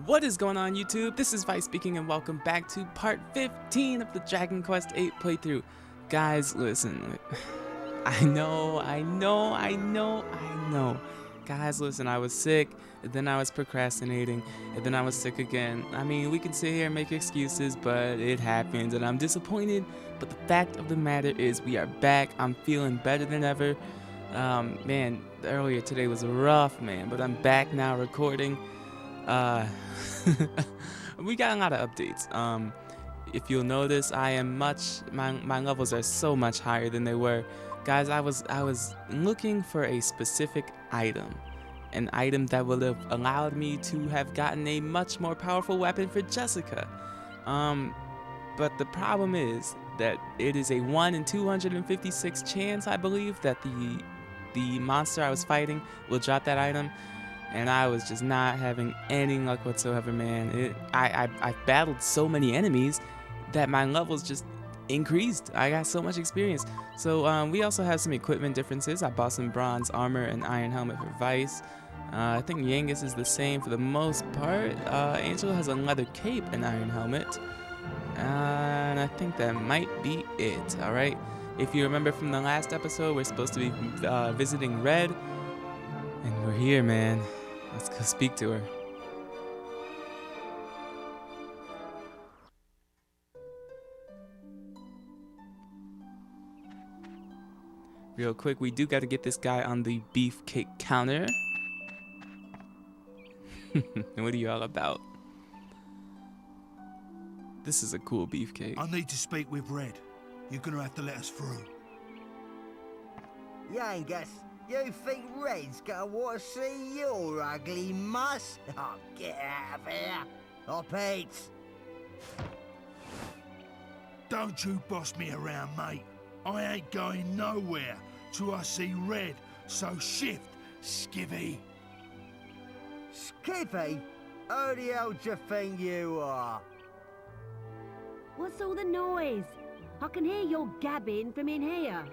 What is going on, YouTube? This is Vyse speaking, and welcome back to part 15 of the Dragon Quest VIII playthrough. Guys, listen. I know. Guys, listen, I was sick, and then I was procrastinating, and then I was sick again. I mean, we can sit here and make excuses, but it happens, and I'm disappointed. But the fact of the matter is we are back. I'm feeling better than ever. Man, earlier today was rough, man, but I'm back now recording. We got a lot of updates. If you'll notice, I am my levels are so much higher than they were. Guys, I was looking for a specific item. An item that would have allowed me to have gotten a much more powerful weapon for Jessica. But the problem is that it is a 1 in 256 chance, I believe, that the monster I was fighting will drop that item. And I was just not having any luck whatsoever, man. I battled so many enemies that my levels just increased. I got so much experience. So we also have some equipment differences. I bought some bronze armor and iron helmet for Vyse. I think Yangus is the same for the most part. Angel has a leather cape and iron helmet. And I think that might be it, alright? If you remember from the last episode, we're supposed to be visiting Red. And we're here, man. Let's go speak to her. Real quick, we do got to get this guy on the beefcake counter. What are you all about? This is a cool beefcake. I need to speak with Red. You're gonna have to let us through. Yangus, you think Red's gonna want to see your ugly muss? Oh, get out of here. Up it. Don't you boss me around, mate. I ain't going nowhere till I see Red, so shift, skivvy. Skippy? Who the hell do you think you are? What's all the noise? I can hear your gabbing from in here.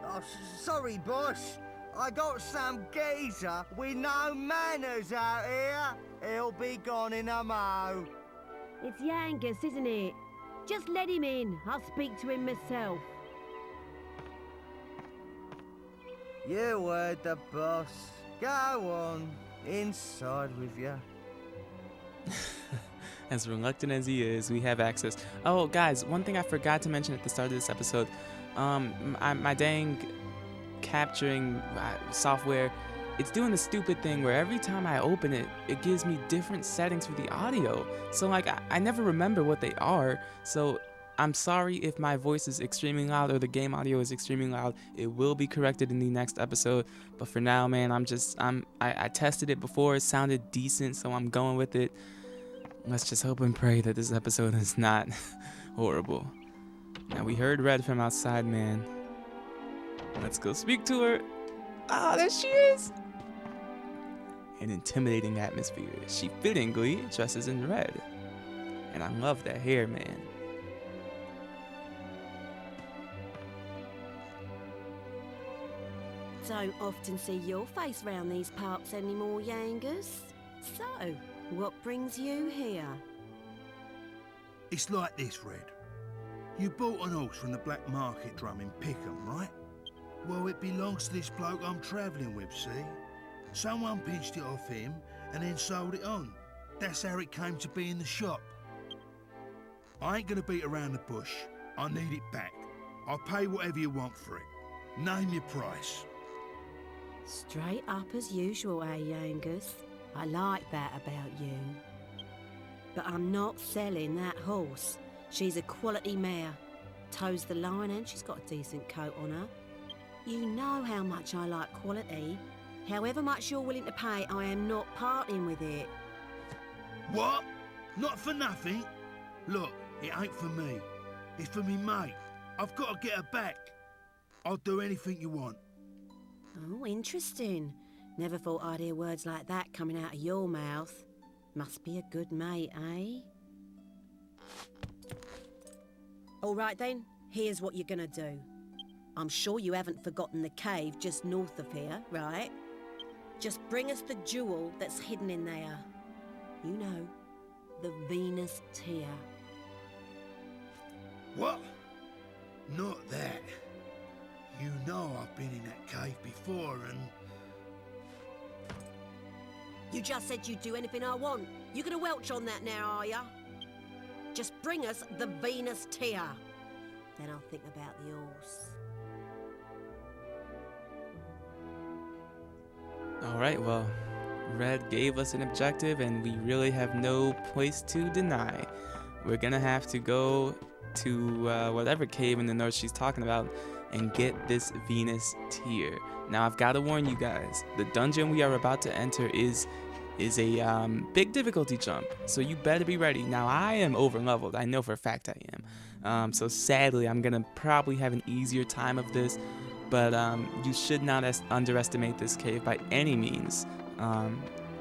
Oh, sorry, boss. I got some geezer with no manners out here. He'll be gone in a mo. It's Yangus, isn't it? Just let him in. I'll speak to him myself. You heard the boss. Go on. Inside with you. As reluctant as he is, we have access. Oh, guys, one thing I forgot to mention at the start of this episode. My dang capturing software, it's doing the stupid thing where every time I open it, it gives me different settings for the audio. So like I never remember what they are. So I'm sorry if my voice is extremely loud or the game audio is extremely loud. It will be corrected in the next episode. But for now, man, I tested it before. It sounded decent, so I'm going with it. Let's just hope and pray that this episode is not horrible. Now, we heard Red from outside, man. Let's go speak to her. Ah, there she is. An intimidating atmosphere. She fittingly dresses in red. And I love that hair, man. Don't often see your face round these parts anymore, Yangus. So, what brings you here? It's like this, Red. You bought an horse from the black market drum in Pickham, right? Well, it belongs to this bloke I'm travelling with, see? Someone pinched it off him and then sold it on. That's how it came to be in the shop. I ain't gonna beat around the bush. I need it back. I'll pay whatever you want for it. Name your price. Straight up as usual, eh, Yangus? I like that about you. But I'm not selling that horse. She's a quality mare. Toes the line and she's got a decent coat on her. You know how much I like quality. However much you're willing to pay, I am not parting with it. What? Not for nothing? Look, it ain't for me. It's for me mate. I've got to get her back. I'll do anything you want. Oh, interesting. Never thought I'd hear words like that coming out of your mouth. Must be a good mate, eh? All right then, here's what you're gonna do. I'm sure you haven't forgotten the cave just north of here, right? Just bring us the jewel that's hidden in there. You know, the Venus tear. What? Not that. You know I've been in that cave before and... You just said you'd do anything I want. You gonna welch on that now, are ya? Just bring us the Venus tear. Then I'll think about the horse. Alright, well, Red gave us an objective and we really have no place to deny. We're gonna have to go to whatever cave in the north she's talking about and get this Venus tear. Now I've got to warn you guys, the dungeon we are about to enter is a big difficulty jump, so you better be ready. Now I am over leveled, I know for a fact I am, so sadly I'm gonna probably have an easier time of this, but you should not underestimate this cave by any means.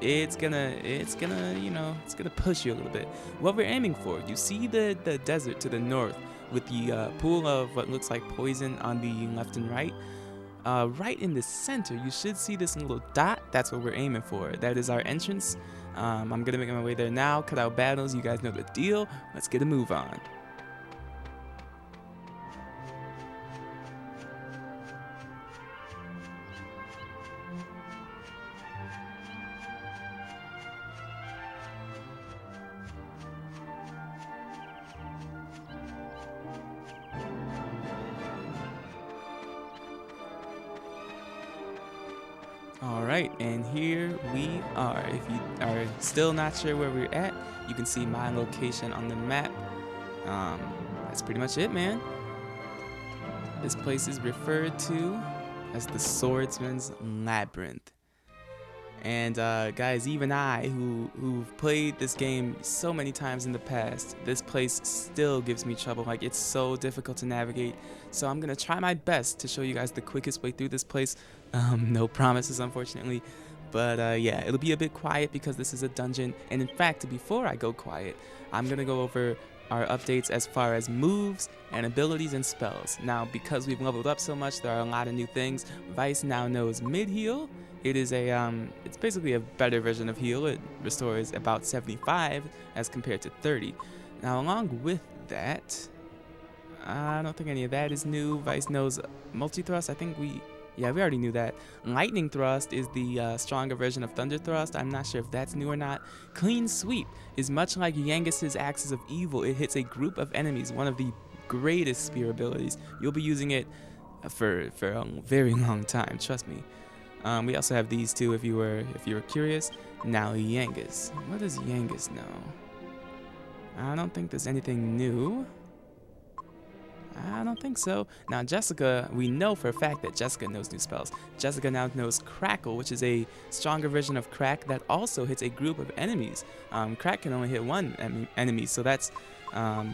It's gonna you know, it's gonna push you a little bit. What we're aiming for, you see the desert to the north with the pool of what looks like poison on the left and right. Right in the center, you should see this little dot. That's what we're aiming for. That is our entrance. I'm gonna make my way there now. Cut out battles. You guys know the deal. Let's get a move on. Alright, and here we are. If you are still not sure where we're at, you can see my location on the map. That's pretty much it, man. This place is referred to as the Swordsman's Labyrinth. And guys, even I, who've played this game so many times in the past, this place still gives me trouble. Like, it's so difficult to navigate. So I'm gonna try my best to show you guys the quickest way through this place. No promises, unfortunately. But yeah, it'll be a bit quiet because this is a dungeon. And in fact, before I go quiet, I'm gonna go over our updates as far as moves and abilities and spells. Now, because we've leveled up so much, there are a lot of new things. Vyse now knows mid-heal. It is it's basically a better version of heal. It restores about 75 as compared to 30. Now, along with that, I don't think any of that is new. Vyse knows multi-thrust. I think we already knew that. Lightning thrust is the stronger version of thunder thrust. I'm not sure if that's new or not. Clean sweep is much like Yangus's Axis of Evil. It hits a group of enemies, one of the greatest spear abilities. You'll be using it for a very long time, trust me. We also have these two if you were curious. Now Yangus. What does Yangus know? I don't think there's anything new. I don't think so. Now Jessica, we know for a fact that Jessica knows new spells. Jessica now knows Crackle, which is a stronger version of Crack that also hits a group of enemies. Crack can only hit one enemy, so that's a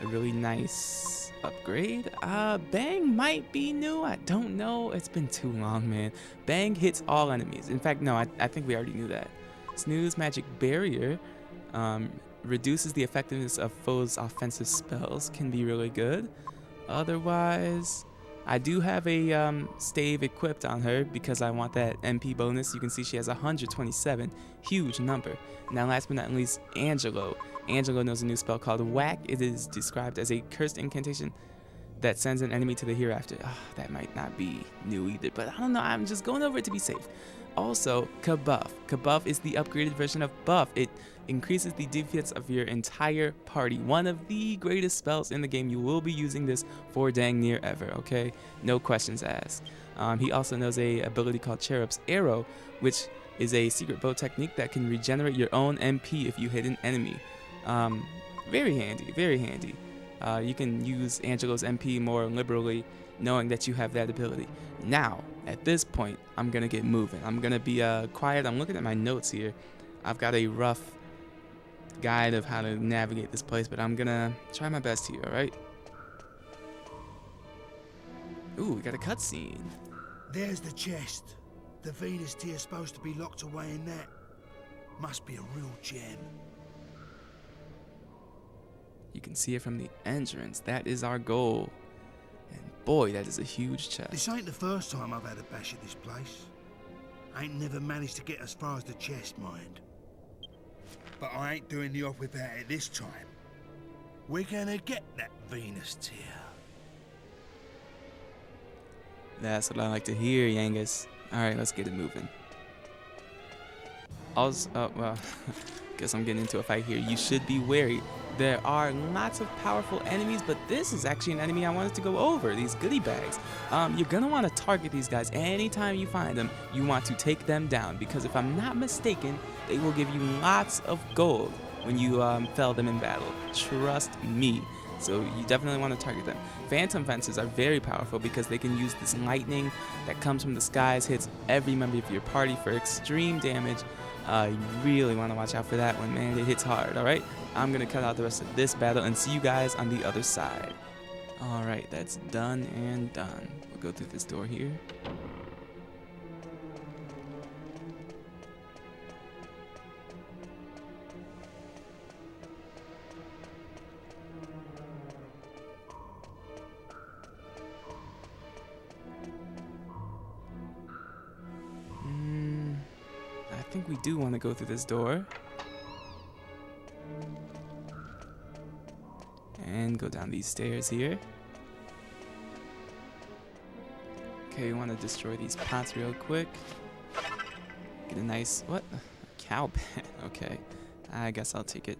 really nice upgrade. Bang might be new. I don't know. It's been too long, man. Bang hits all enemies. In fact, no, I think we already knew that. Snooze Magic Barrier reduces the effectiveness of foes' offensive spells. Can be really good. Otherwise, I do have a stave equipped on her because I want that MP bonus. You can see she has 127. Huge number. Now, last but not least, Angelo. Angelo knows a new spell called Whack. It is described as a cursed incantation that sends an enemy to the hereafter. That might not be new either, but I don't know. I'm just going over it to be safe. Also, Kabuff. Kabuff is the upgraded version of Buff. It increases the defense of your entire party. One of the greatest spells in the game. You will be using this for dang near ever, okay? No questions asked. He also knows a ability called Cherub's Arrow, which is a secret bow technique that can regenerate your own MP if you hit an enemy. Very handy, very handy. You can use Angelo's MP more liberally, knowing that you have that ability. Now, at this point, I'm gonna get moving. I'm gonna be quiet. I'm looking at my notes here. I've got a rough guide of how to navigate this place, but I'm gonna try my best here, alright? Ooh, we got a cutscene. There's the chest. The Venus tear's supposed to be locked away in that. Must be a real gem. You can see it from the entrance. That is our goal. And boy, that is a huge chest. This ain't the first time I've had a bash at this place. Ain't never managed to get as far as the chest, mind. But I ain't doing the off without it this time. We're gonna get that Venus tear. That's what I like to hear, Yangus. Alright, let's get it moving. Also, well, guess I'm getting into a fight here. You should be wary. There are lots of powerful enemies, but this is actually an enemy I wanted to go over, these goodie bags. You're gonna want to target these guys anytime you find them. You want to take them down, because if I'm not mistaken, they will give you lots of gold when you fell them in battle. Trust me. So you definitely want to target them. Phantom fences are very powerful because they can use this lightning that comes from the skies, hits every member of your party for extreme damage. You really want to watch out for that one, man. It hits hard, alright? I'm going to cut out the rest of this battle and see you guys on the other side. Alright, that's done and done. We'll go through this door here. I think we do want to go through this door. And go down these stairs here. Okay, we want to destroy these pots real quick. Get a nice, what? A cow pet. Okay, I guess I'll take it.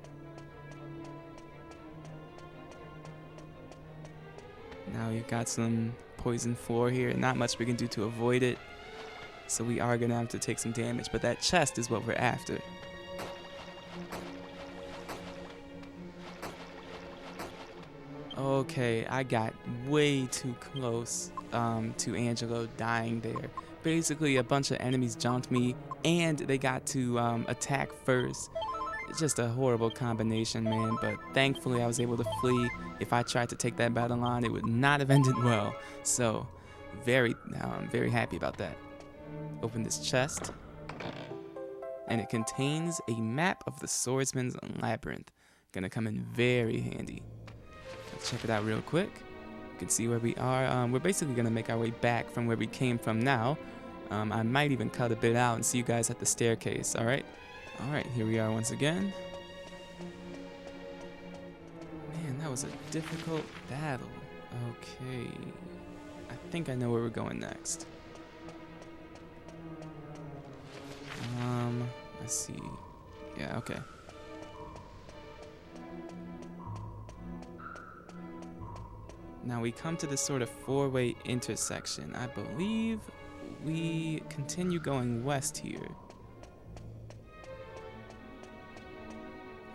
Now we've got some poison floor here. Not much we can do to avoid it. So we are going to have to take some damage, but that chest is what we're after. Okay, I got way too close to Angelo dying there. Basically, a bunch of enemies jumped me, and they got to attack first. It's just a horrible combination, man, but thankfully I was able to flee. If I tried to take that battle on, it would not have ended well. So, I'm very happy about that. Open this chest, and it contains a map of the Swordsman's Labyrinth. Gonna come in very handy. Let's check it out real quick. You can see where we are. We're basically gonna make our way back from where we came from now. I might even cut a bit out and see you guys at the staircase, alright? Alright, here we are once again. Man, that was a difficult battle. Okay, I think I know where we're going next. Let's see. Yeah, okay. Now we come to this sort of four-way intersection. I believe we continue going west here.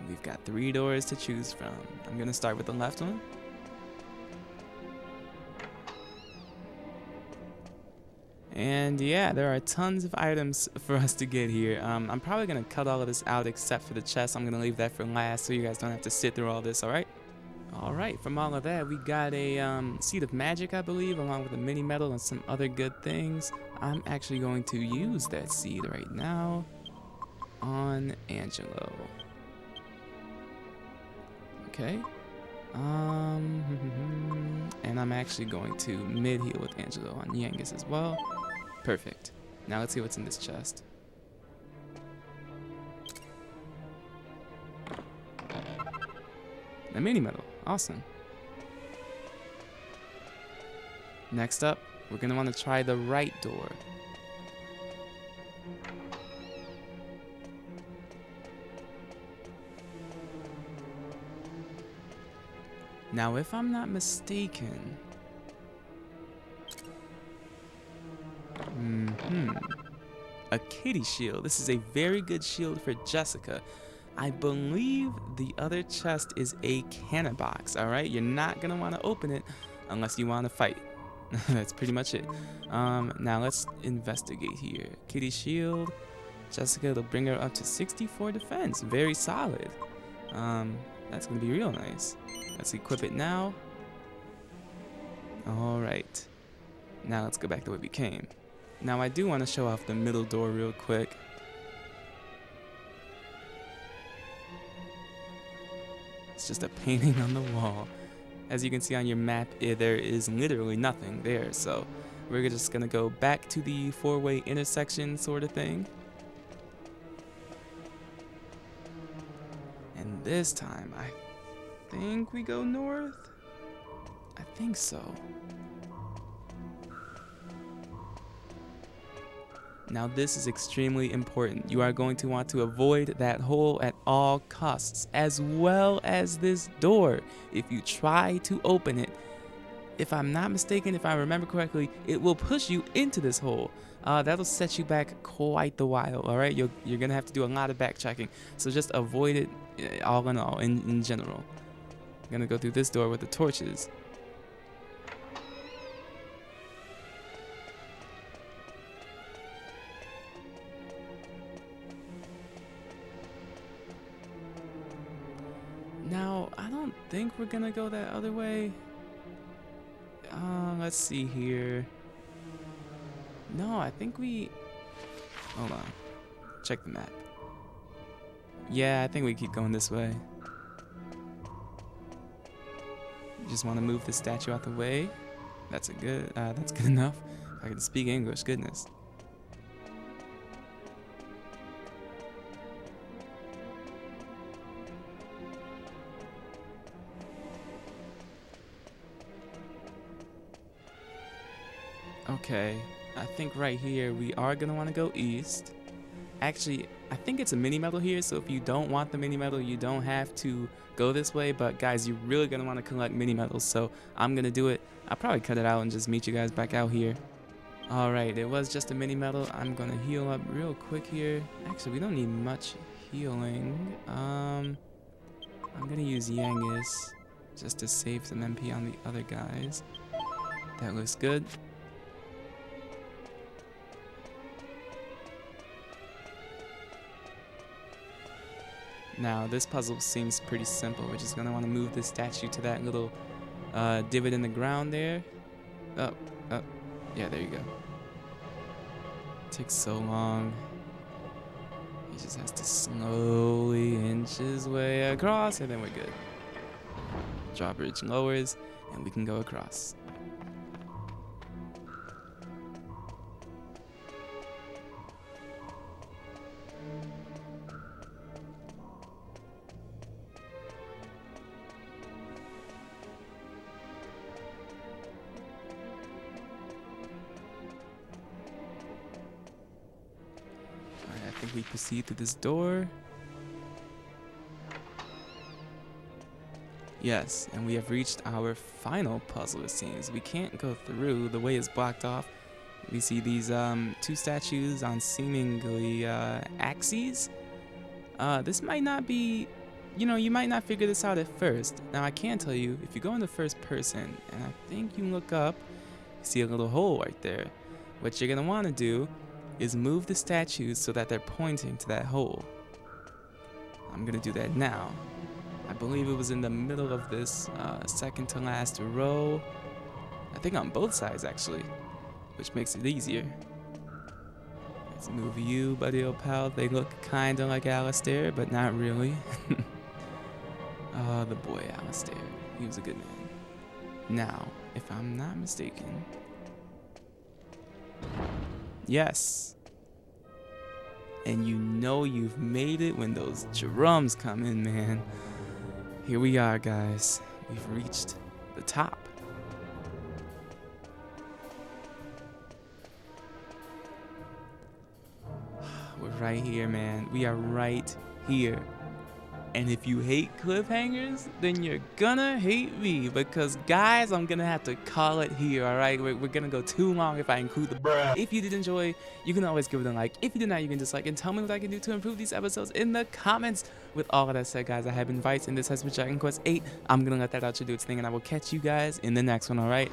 We've got 3 doors to choose from. I'm gonna start with the left one. And yeah, there are tons of items for us to get here. I'm probably going to cut all of this out except for the chest. I'm going to leave that for last so you guys don't have to sit through all this, alright? Alright, from all of that, we got a Seed of Magic, I believe, along with a mini medal and some other good things. I'm actually going to use that seed right now on Angelo. Okay. And I'm actually going to mid-heal with Angelo on Yangus as well. Perfect. Now let's see what's in this chest. A mini medal. Awesome. Next up, we're going to want to try the right door. Now, if I'm not mistaken... A kitty shield. This is a very good shield for Jessica. I believe the other chest is a cannon box, alright? You're not going to want to open it unless you want to fight. That's pretty much it. Now, let's investigate here. Kitty shield. Jessica, it'll bring her up to 64 defense. Very solid. That's going to be real nice. Let's equip it now. Alright. Now let's go back the way we came. Now I do want to show off the middle door real quick. It's just a painting on the wall. As you can see on your map, there is literally nothing there, so we're just gonna go back to the four-way intersection sort of thing. And this time, I think we go north? I think so. Now this is extremely important. You are going to want to avoid that hole at all costs, as well as this door. If you try to open it, if I'm not mistaken, if I remember correctly, it will push you into this hole. That'll set you back quite the while, all right? You're gonna have to do a lot of backtracking. So just avoid it all in all, in general. I'm gonna go through this door with the torches. Now, I don't think we're gonna go that other way. Let's see here. No, I think we... Hold on. Check the map. Yeah, I think we keep going this way. You just want to move the statue out the way. That's good enough. I can speak English, goodness. Okay, I think right here we are gonna want to go east. Actually, I think it's a mini medal here, so if you don't want the mini medal, you don't have to go this way. But guys, you're really gonna want to collect mini medals, so I'm gonna do it. I'll probably cut it out and just meet you guys back out here. All right, it was just a mini medal. I'm gonna heal up real quick here. Actually, we don't need much healing. I'm gonna use Yangus just to save some MP on the other guys. That looks good. Now, this puzzle seems pretty simple. We're just gonna want to move this statue to that little divot in the ground there. Oh, yeah, there you go. Takes so long. He just has to slowly inch his way across, and then we're good. Drawbridge lowers, and we can go across. I think we proceed through this door. Yes, and we have reached our final puzzle, it seems. We can't go through. The way is blocked off. We see these two statues on seemingly axes. This might not be, you might not figure this out at first. Now, I can tell you, if you go into first person, and I think you look up, you see a little hole right there. What you're going to want to do is move the statues so that they're pointing to that hole. I'm gonna do that now. I believe it was in the middle of this second to last row. I think on both sides actually, which makes it easier. Let's move you, buddy old pal. They look kinda like Alistair, but not really. Oh, the boy Alistair. He was a good man. Now, if I'm not mistaken, yes. And you've made it when those drums come in, man. Here we are, guys. We've reached the top. We're right here, man. We are right here. And if you hate cliffhangers, then you're gonna hate me, because guys, I'm gonna have to call it here, alright? We're gonna go too long if I include the bruh. If you did enjoy, you can always give it a like. If you did not, you can dislike, and tell me what I can do to improve these episodes in the comments. With all of that said, guys, I have been Vyse, and this has been Dragon Quest VIII. I'm gonna let that outro do its thing, and I will catch you guys in the next one, alright?